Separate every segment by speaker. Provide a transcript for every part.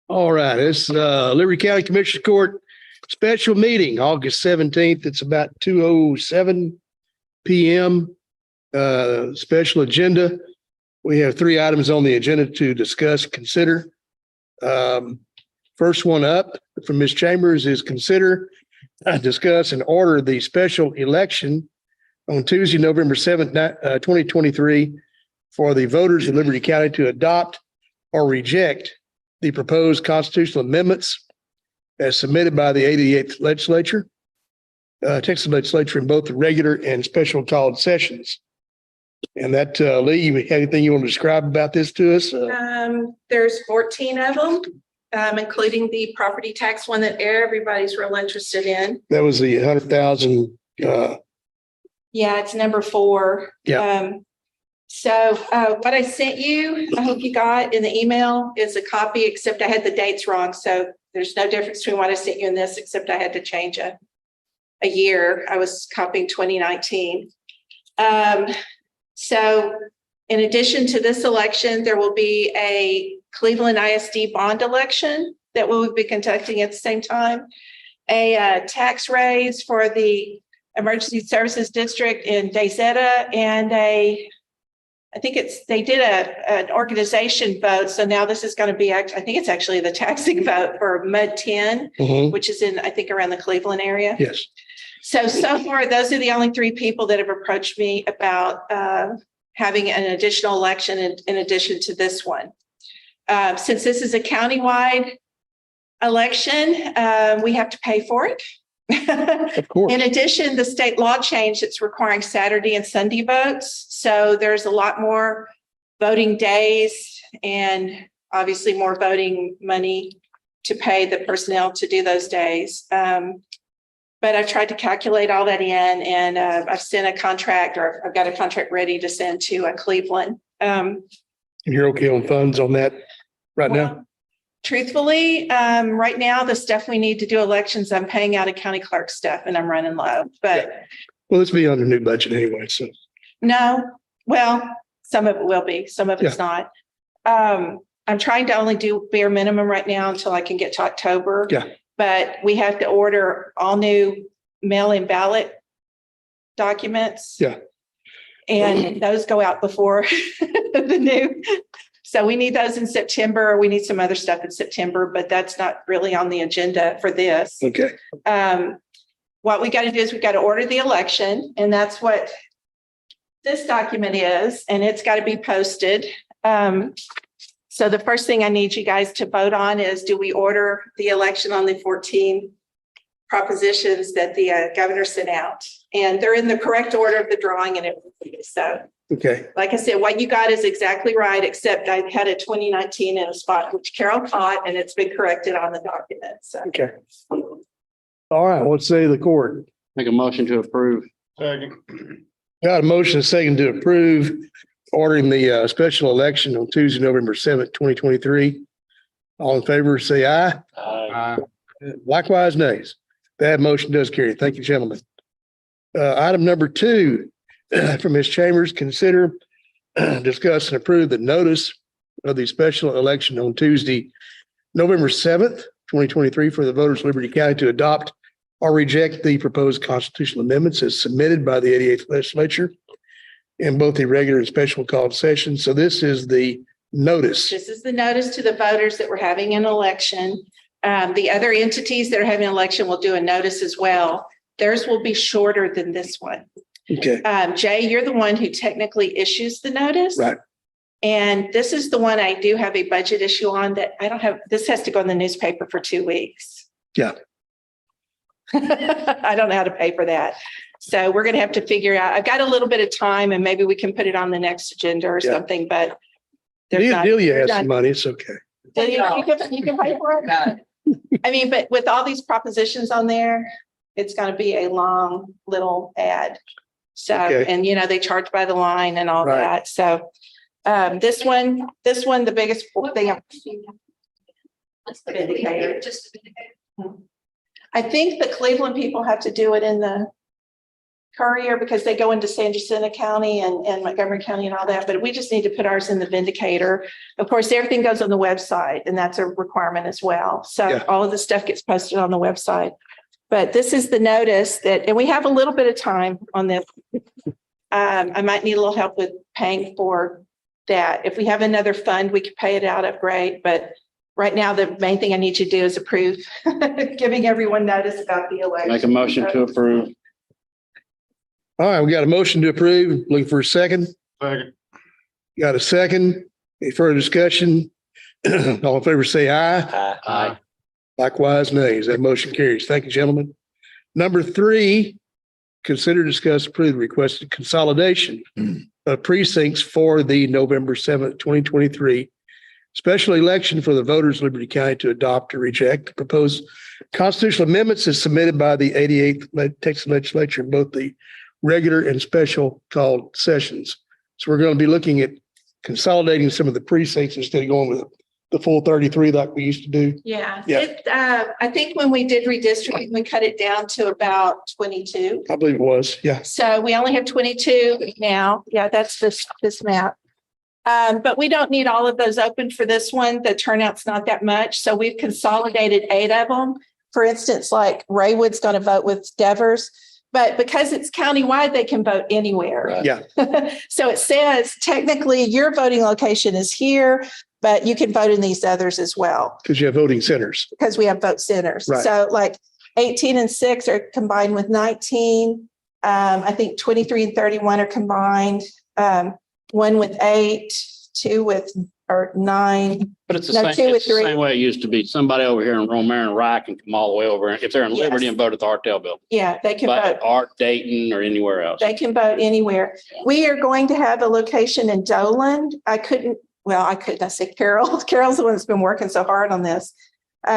Speaker 1: All right, it's Liberty County Commissioner Court special meeting, August 17th. It's about 2:07 PM. Special agenda. We have three items on the agenda to discuss, consider. First one up from Ms. Chambers is consider, discuss and order the special election on Tuesday, November 7th, 2023 for the voters of Liberty County to adopt or reject the proposed constitutional amendments as submitted by the 88th legislature, Texas legislature in both the regular and special called sessions. And that, Lee, you have anything you want to describe about this to us?
Speaker 2: There's 14 of them, including the property tax one that everybody's real interested in.
Speaker 1: That was the 100,000.
Speaker 2: Yeah, it's number 4.
Speaker 1: Yeah.
Speaker 2: So what I sent you, I hope you got in the email, is a copy, except I had the dates wrong. So there's no difference between what I sent you and this, except I had to change a year. I was copying 2019. So in addition to this election, there will be a Cleveland ISD bond election that we'll be conducting at the same time, a tax raise for the Emergency Services District in DayZeta, and they did an organization vote. So now this is going to be, I think it's actually the taxing vote for MUD 10, which is in, I think, around the Cleveland area.
Speaker 1: Yes.
Speaker 2: So far, those are the only 3 people that have approached me about having an additional election in addition to this one. Since this is a countywide election, we have to pay for it.
Speaker 1: Of course.
Speaker 2: In addition, the state law changed. It's requiring Saturday and Sunday votes. So there's a lot more voting days and obviously more voting money to pay the personnel to do those days. But I've tried to calculate all that in, and I've sent a contract, or I've got a contract ready to send to Cleveland.
Speaker 1: And you're okay on funds on that right now?
Speaker 2: Truthfully, right now, the stuff we need to do elections, I'm paying out of county clerk stuff and I'm running low, but.
Speaker 1: Yeah. Well, it's be under new budget anyway, so.
Speaker 2: No, well, some of it will be, some of it's not. I'm trying to only do bare minimum right now until I can get to October.
Speaker 1: Yeah.
Speaker 2: But we have to order all new mail-in ballot documents.
Speaker 1: Yeah.
Speaker 2: And those go out before the new. So we need those in September. We need some other stuff in September, but that's not really on the agenda for this.
Speaker 1: Okay.
Speaker 2: What we got to do is we got to order the election, and that's what this document is, and it's got to be posted. So the first thing I need you guys to vote on is, do we order the election on the 14 propositions that the governor sent out? And they're in the correct order of the drawing and everything. So,
Speaker 1: okay.
Speaker 2: Like I said, what you got is exactly right, except I had a 2019 in a spot which Carol caught, and it's been corrected on the document. So.
Speaker 1: Okay. All right. What say the court?
Speaker 3: Make a motion to approve.
Speaker 1: Got a motion, second to approve ordering the special election on Tuesday, November 7th, 2023. All in favor, say aye.
Speaker 3: Aye.
Speaker 1: Likewise, nays. That motion does carry. Thank you, gentlemen. Item number 2 from Ms. Chambers, consider, discuss and approve the notice of the special election on Tuesday, November 7th, 2023 for the voters of Liberty County to adopt or reject the proposed constitutional amendments as submitted by the 88th legislature in both the regular and special called sessions. So this is the notice.
Speaker 2: This is the notice to the voters that we're having an election. The other entities that are having an election will do a notice as well. Theirs will be shorter than this one.
Speaker 1: Okay.
Speaker 2: Jay, you're the one who technically issues the notice.
Speaker 1: Right.
Speaker 2: And this is the one I do have a budget issue on that I don't have. This has to go in the newspaper for 2 weeks.
Speaker 1: Yeah.
Speaker 2: I don't know how to pay for that. So we're going to have to figure out. I've got a little bit of time, and maybe we can put it on the next agenda or something, but
Speaker 1: Delia has some money. It's okay.
Speaker 2: You can pay for it. I mean, but with all these propositions on there, it's going to be a long little ad. So, and they charge by the line and all that. So this one, the biggest thing. I think the Cleveland people have to do it in the Courier because they go into San Jacinto County and Montgomery County and all that, but we just need to put ours in the Vindicator. Of course, everything goes on the website and that's a requirement as well. So
Speaker 1: Yeah.
Speaker 2: all of the stuff gets posted on the website. But this is the notice that, and we have a little bit of time on this. I might need a little help with paying for that. If we have another fund, we could pay it out of, great. But right now, the main thing I need you to do is approve, giving everyone notice about the election.
Speaker 3: Make a motion to approve.
Speaker 1: All right, we got a motion to approve. Looking for a second.
Speaker 3: Second.
Speaker 1: Got a second. Any further discussion? All in favor, say aye.
Speaker 3: Aye.
Speaker 1: Likewise, nays. That motion carries. Thank you, gentlemen. Number 3, consider, discuss, approve the requested consolidation of precincts for the November 7th, 2023 special election for the voters of Liberty County to adopt or reject the proposed constitutional amendments as submitted by the 88th Texas Legislature in both the regular and special called sessions. So we're going to be looking at consolidating some of the precincts instead of going with the full 33 like we used to do.
Speaker 2: Yeah,
Speaker 1: Yeah.
Speaker 2: I think when we did redistricting, we cut it down to about 22.
Speaker 1: I believe it was. Yeah.
Speaker 2: So we only have 22 now. Yeah, that's this map. But we don't need all of those open for this one. The turnout's not that much. So we've consolidated 8 of them. For instance, like Raywood's going to vote with Devers, but because it's countywide, they can vote anywhere.
Speaker 1: Yeah.
Speaker 2: So it says technically your voting location is here, but you can vote in these others as well
Speaker 1: Because you have voting centers.
Speaker 2: because we have vote centers.
Speaker 1: Right.
Speaker 2: So like 18 and 6 are combined with 19. I think 23 and 31 are combined. 1 with 8, 2 with or 9.
Speaker 3: But it's the
Speaker 2: No,
Speaker 3: same,
Speaker 2: 2 with
Speaker 3: it's the
Speaker 2: 3.
Speaker 3: same way it used to be. Somebody over here in Romare and Rye can come all the way over. If they're in
Speaker 2: Yes.
Speaker 3: Liberty and vote at the Hartel building,
Speaker 2: Yeah, they can vote.
Speaker 3: but Art, Dayton or anywhere else.
Speaker 2: They can vote anywhere. We are going to have a location in Dolan. I couldn't say Carol. Carol's the one that's been working so hard on this.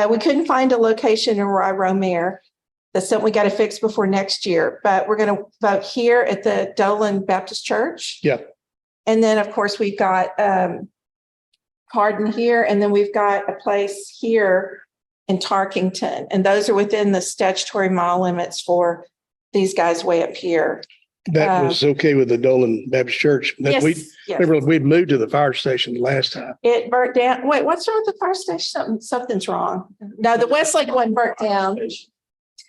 Speaker 2: We couldn't find a location in Rye Romare. That's something we got to fix before next year, but we're going to vote here at the Dolan Baptist Church.
Speaker 1: Yeah.
Speaker 2: And then, of course, we've got Hardin here, and then we've got a place here in Tarkington. And those are within the statutory mile limits for these guys way up here.
Speaker 1: That was okay with the Dolan Baptist Church. That we
Speaker 2: Yes.
Speaker 1: remember we'd moved to the fire station last time.
Speaker 2: It burnt down. Wait, what's wrong with the fire station? Something's wrong. No, the Westlake one burnt down.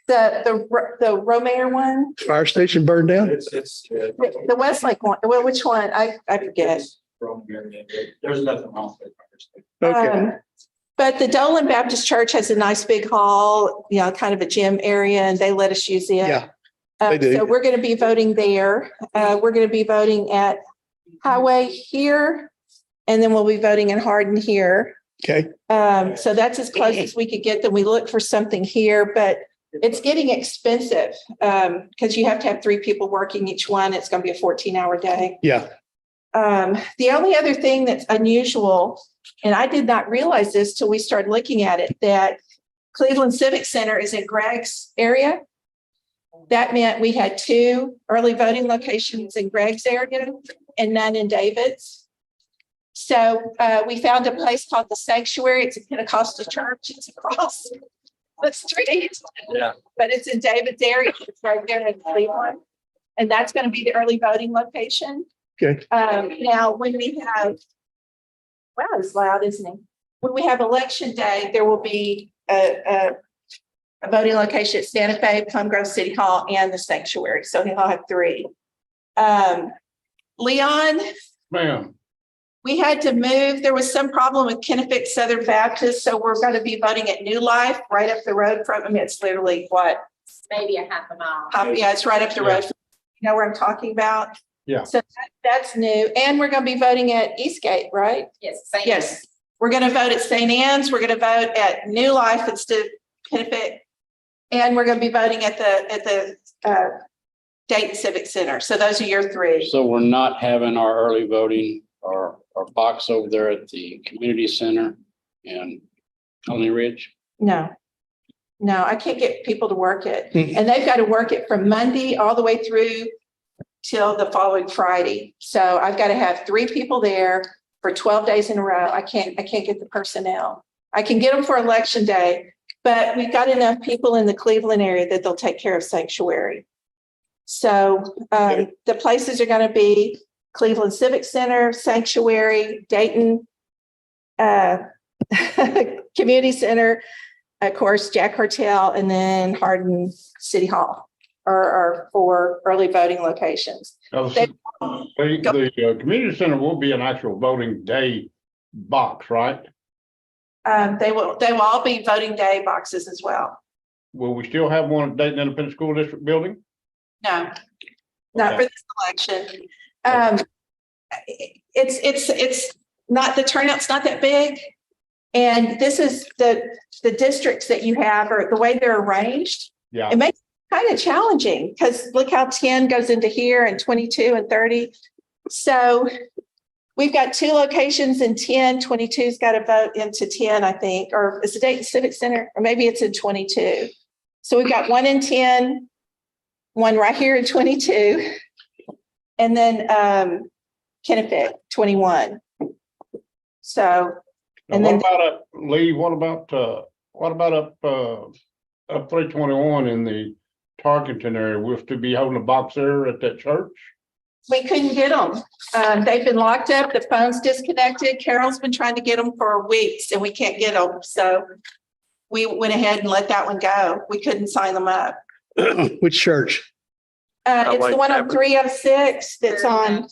Speaker 2: The Romare one,
Speaker 1: Fire station burned down?
Speaker 2: the Westlake one. Well, which one? I forget.
Speaker 4: There's nothing wrong with it.
Speaker 1: Okay.
Speaker 2: But the Dolan Baptist Church has a nice big hall, kind of a gym area, and they let us use it.
Speaker 1: Yeah. they do.
Speaker 2: So we're going to be voting there. We're going to be voting at Highway here, and then we'll be voting in Hardin here.
Speaker 1: Okay.
Speaker 2: So that's as close as we could get. Then we look for something here, but it's getting expensive because you have to have 3 people working each one. It's going to be a 14-hour day.
Speaker 1: Yeah.
Speaker 2: The only other thing that's unusual, and I did not realize this till we started looking at it, that Cleveland Civic Center is in Greg's area. That meant we had 2 early voting locations in Greg's area and none in David's. So we found a place called the Sanctuary. It's a Pentecostal church. It's across the street.
Speaker 4: Yeah.
Speaker 2: But it's in David's area. It's right there in Cleveland. And that's going to be the early voting location.
Speaker 1: Okay.
Speaker 2: Now, when we have, wow, it's loud, isn't it? When we have election day, there will be a voting location at Santa Fe, Plum Grove City Hall, and the Sanctuary. So he'll have 3. Leon,
Speaker 3: Ma'am.
Speaker 2: we had to move. There was some problem with Kennebec Southern Baptist, so we're going to be voting at New Life right up the road from them. It's literally what?
Speaker 5: Maybe a half a mile.
Speaker 2: Yeah, it's right up the road. You know where I'm talking about?
Speaker 4: Yeah.
Speaker 2: So that's new. And we're going to be voting at Eastgate, right?
Speaker 5: Yes. Same
Speaker 2: Yes. We're going to vote at St. Anne's. We're going to vote at New Life instead of Kennebec. And we're going to be voting at the Dayton Civic Center. So those are your 3.
Speaker 3: So we're not having our early voting or our box over there at the community center in Colony Ridge.
Speaker 2: No, I can't get people to work it.
Speaker 1: Mhm.
Speaker 2: And they've got to work it from Monday all the way through till the following Friday. So I've got to have 3 people there for 12 days in a row. I can't get the personnel. I can get them for election day, but we've got enough people in the Cleveland area that they'll take care of Sanctuary. So the places are going to be Cleveland Civic Center, Sanctuary, Dayton Community Center, of course, Jack Hortel, and then Hardin City Hall are 4 early voting locations.
Speaker 6: Now, the community center will be an actual voting day box, right?
Speaker 2: They will all be voting day boxes as well.
Speaker 6: Will we still have one at Dayton Independent School District building?
Speaker 2: No, not for this election. It's not, the turnout's not that big. And this is the districts that you have, or the way they're arranged.
Speaker 6: Yeah.
Speaker 2: It makes it kind of challenging because look how 10 goes into here and 22 and 30. So we've got 2 locations in 10, 22's got to vote into 10, I think, or is it Dayton Civic Center? Or maybe it's in 22. So we've got 1 in 10, 1 right here in 22, and then Kennebec 21. So,
Speaker 6: Now,
Speaker 2: and
Speaker 6: what
Speaker 2: then
Speaker 6: about up, Lee, what about up 321 in the Tarkenton area? We'll still be holding a box there at that church?
Speaker 2: we couldn't get them. They've been locked up. The phone's disconnected. Carol's been trying to get them for weeks and we can't get them. So we went ahead and let that one go. We couldn't sign them up.
Speaker 1: Which church?
Speaker 2: It's the one on 306 that's on,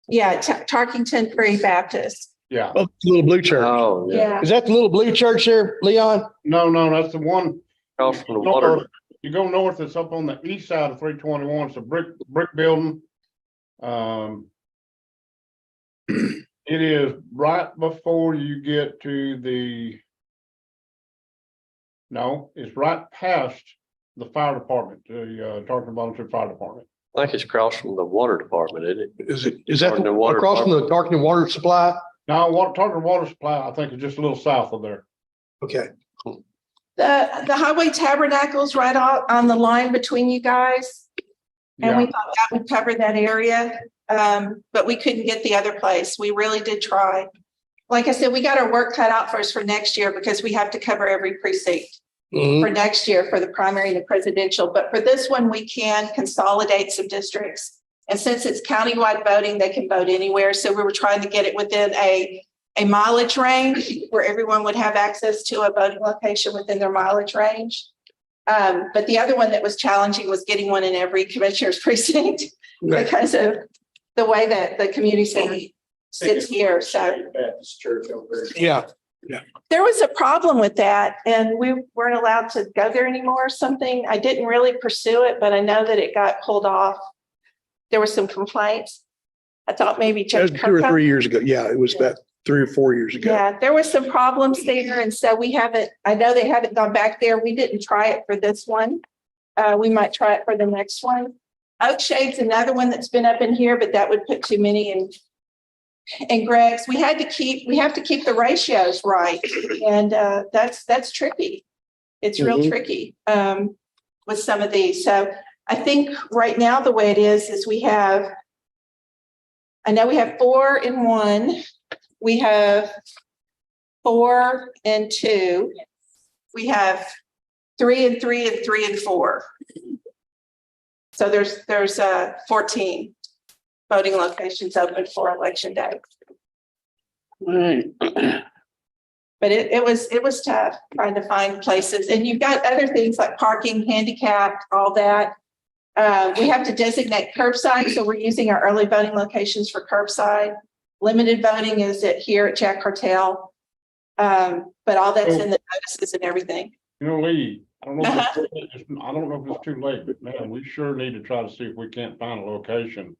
Speaker 2: yeah, Tarkington Free Baptist.
Speaker 6: Yeah.
Speaker 1: Oh, the Little Blue Church.
Speaker 7: Oh, yeah.
Speaker 2: Yeah.
Speaker 1: Is that the Little Blue Church there, Leon?
Speaker 6: No, that's the one.
Speaker 7: Across from the water.
Speaker 6: You go north, it's up on the east side of 321. It's a brick building. It is right before you get to it's right past the fire department, the Tarleton Volunteer Fire Department.
Speaker 7: I think it's across from the water department, isn't it?
Speaker 1: Is that
Speaker 7: Tarleton Water
Speaker 1: across from the Tarleton Water Supply?
Speaker 6: Now, Tarleton Water Supply, I think is just a little south of there.
Speaker 1: Okay.
Speaker 2: The Highway Tabernacle's right on the line between you guys. And we
Speaker 6: Yeah,
Speaker 2: thought that would cover that area. But we couldn't get the other place. We really did try. Like I said, we got our work cut out for us for next year because we have to cover every precinct
Speaker 1: Mhm.
Speaker 2: for next year for the primary and the presidential. But for this one, we can consolidate some districts. And since it's countywide voting, they can vote anywhere. So we were trying to get it within a mileage range where everyone would have access to a voting location within their mileage range. But the other one that was challenging was getting one in every commissioner's precinct
Speaker 1: Right.
Speaker 2: because of the way that the community center sits here. So
Speaker 4: Baptist church over there.
Speaker 1: Yeah.
Speaker 2: there was a problem with that and we weren't allowed to go there anymore or something. I didn't really pursue it, but I know that it got pulled off. There were some complaints. I thought maybe
Speaker 1: That was
Speaker 2: Judge
Speaker 1: 2 or
Speaker 2: Kirkhope.
Speaker 1: 3 years ago. Yeah, it was about 3 or 4 years ago.
Speaker 2: Yeah, there was some problems there. And so I know they haven't gone back there. We didn't try it for this one. We might try it for the next one. Oak Shade's another one that's been up in here, but that would put too many in. And Greg's, we have to keep the ratios right. And that's tricky. It's real
Speaker 1: Mhm.
Speaker 2: tricky with some of these. So I think right now the way it is I know we have 4 in 1. We have 4 and 2. We have 3 and 3 and 3 and 4. So there's 14 voting locations open for election day.
Speaker 3: Right.
Speaker 2: But it was tough trying to find places. And you've got other things like parking, handicap, all that. We have to designate curbside, so we're using our early voting locations for curbside. Limited voting is here at Jack Hortel. But all that's in the notices and everything.
Speaker 6: you know, Lee, I don't know if it's too late, but man, we sure need to try to see if we can't find a location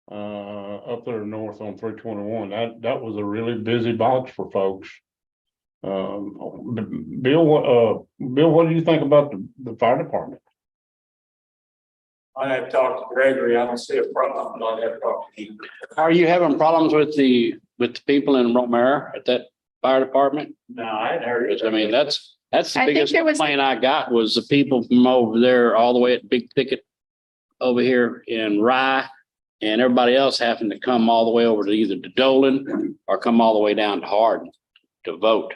Speaker 6: up there north on 321. That was a really busy box for folks. Bill, what do you think about the fire department?
Speaker 4: I have talked to Gregory. I don't see a problem, but I have talked to him.
Speaker 3: Are you having problems with the people in Romare at that fire department?
Speaker 4: No, I hadn't heard it.
Speaker 3: Because I mean, that's the
Speaker 2: I think
Speaker 3: biggest
Speaker 2: there was-
Speaker 3: complaint I got was the people from over there all the way at Big Thicket over here in Rye and everybody else having to come all the way over to either to Dolan or come all the way down to Hardin to vote.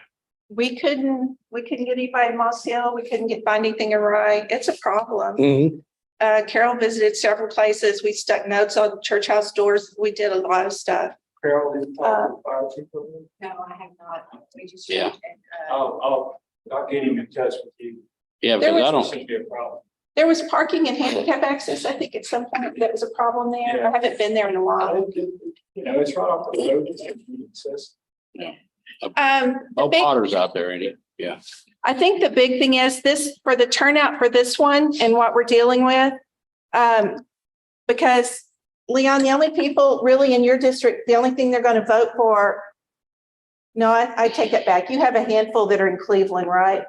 Speaker 2: We couldn't get anybody in Moss Hill. We couldn't find anything in Rye. It's a problem.
Speaker 1: Mhm.
Speaker 2: Carol visited several places. We stuck notes on church house doors. We did a lot of stuff.
Speaker 4: Carol, did you talk to the fire chief over there?
Speaker 5: No, I have not. We just.
Speaker 3: Yeah.
Speaker 4: I'll get him in touch with you.
Speaker 3: Yeah,
Speaker 2: There
Speaker 3: because I
Speaker 2: was-
Speaker 3: don't,
Speaker 4: Shouldn't be a problem.
Speaker 2: There was parking and handicap access. I think at some point that was a problem there.
Speaker 4: Yeah.
Speaker 2: I haven't been there in a while.
Speaker 4: You know, it's right off the road. It says-
Speaker 2: The
Speaker 3: oh,
Speaker 2: big,
Speaker 3: Potter's out there, ain't he? Yeah.
Speaker 2: I think the big thing is this, for the turnout for this one and what we're dealing with. Because Leon, the only people really in your district, the only thing they're going to vote for. No, I take it back. You have a handful that are in Cleveland, right?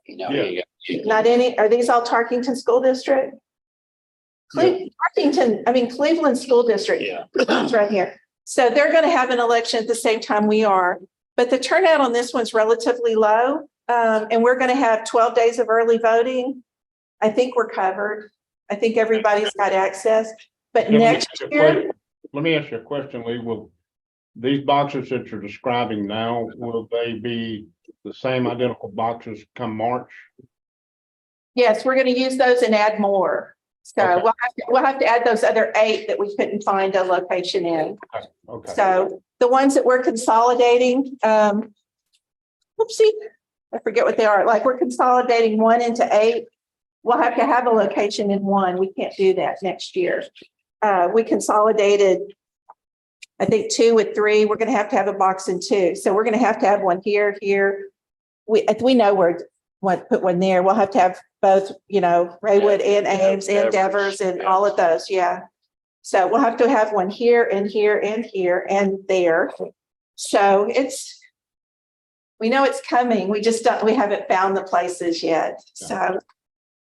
Speaker 3: No, you got-
Speaker 2: Not any, are these all Tarkington School District? Cleveland School District.
Speaker 3: Yeah.
Speaker 2: It's right here. So they're going to have an election at the same time we are, but the turnout on this one's relatively low. And we're going to have 12 days of early voting. I think we're covered. I think everybody's got access, but
Speaker 6: Let me
Speaker 2: next
Speaker 6: ask you a
Speaker 2: year,
Speaker 6: question. Let me ask you a question, Lee. Will these boxes that you're describing now, will they be the same identical boxes come March?
Speaker 2: yes, we're going to use those and add more. So
Speaker 6: Okay.
Speaker 2: we'll have to add those other 8 that we couldn't find a location in.
Speaker 6: Okay.
Speaker 2: So the ones that we're consolidating, oopsie, I forget what they are. Like we're consolidating 1 into 8. We'll have to have a location in 1. We can't do that next year. We consolidated, I think 2 with 3. We're going to have a box in 2. So we're going to have one here. We know where, put one there. We'll have to have both, Raywood and Ames and Devers and all of those. Yeah. So we'll have to have one here and here and here and there. So we know it's coming. We haven't found the places yet. So,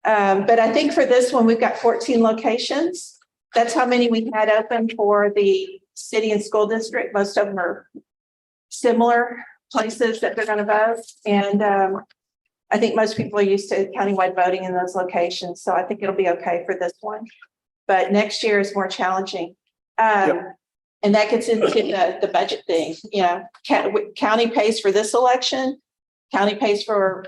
Speaker 2: but I think for this one, we've got 14 locations. That's how many we had open for the city and school district. Most of them are similar places that they're going to vote. And I think most people are used to countywide voting in those locations. So I think it'll be okay for this one. But next year is more challenging. And that gets into the budget thing. County pays for this election. County pays for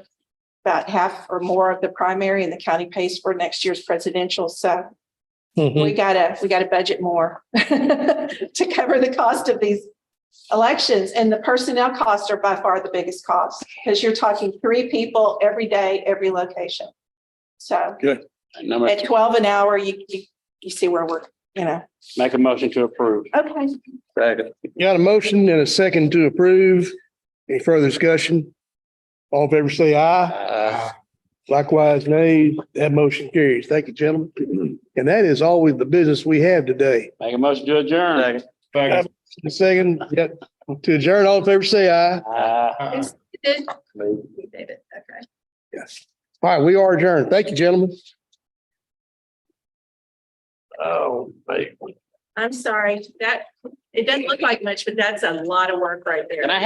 Speaker 2: about half or more of the primary, and the county pays for next year's presidential. So we gotta budget more to cover the cost of these elections. And the personnel costs are by far the biggest cost, because you're talking 3 people every day, every location. So
Speaker 3: Number
Speaker 2: at 12 an hour, you see where we're,
Speaker 3: Make a motion to approve.
Speaker 2: okay.
Speaker 7: Second.
Speaker 1: Got a motion and a second to approve. Any further discussion? All in favor, say aye. Likewise, nay. That motion carries. Thank you, gentlemen. And that is always the business we have today.
Speaker 3: Make a motion to adjourn.
Speaker 7: Second.
Speaker 6: Second.
Speaker 1: A second, to adjourn, all in favor, say aye.
Speaker 2: Did-
Speaker 7: Me.
Speaker 2: we did it. Okay.
Speaker 1: Yes. All right, we are adjourned. Thank you, gentlemen.
Speaker 7: Oh, man.
Speaker 2: I'm sorry, it doesn't look like much, but that's a lot of work right there.
Speaker 3: Can I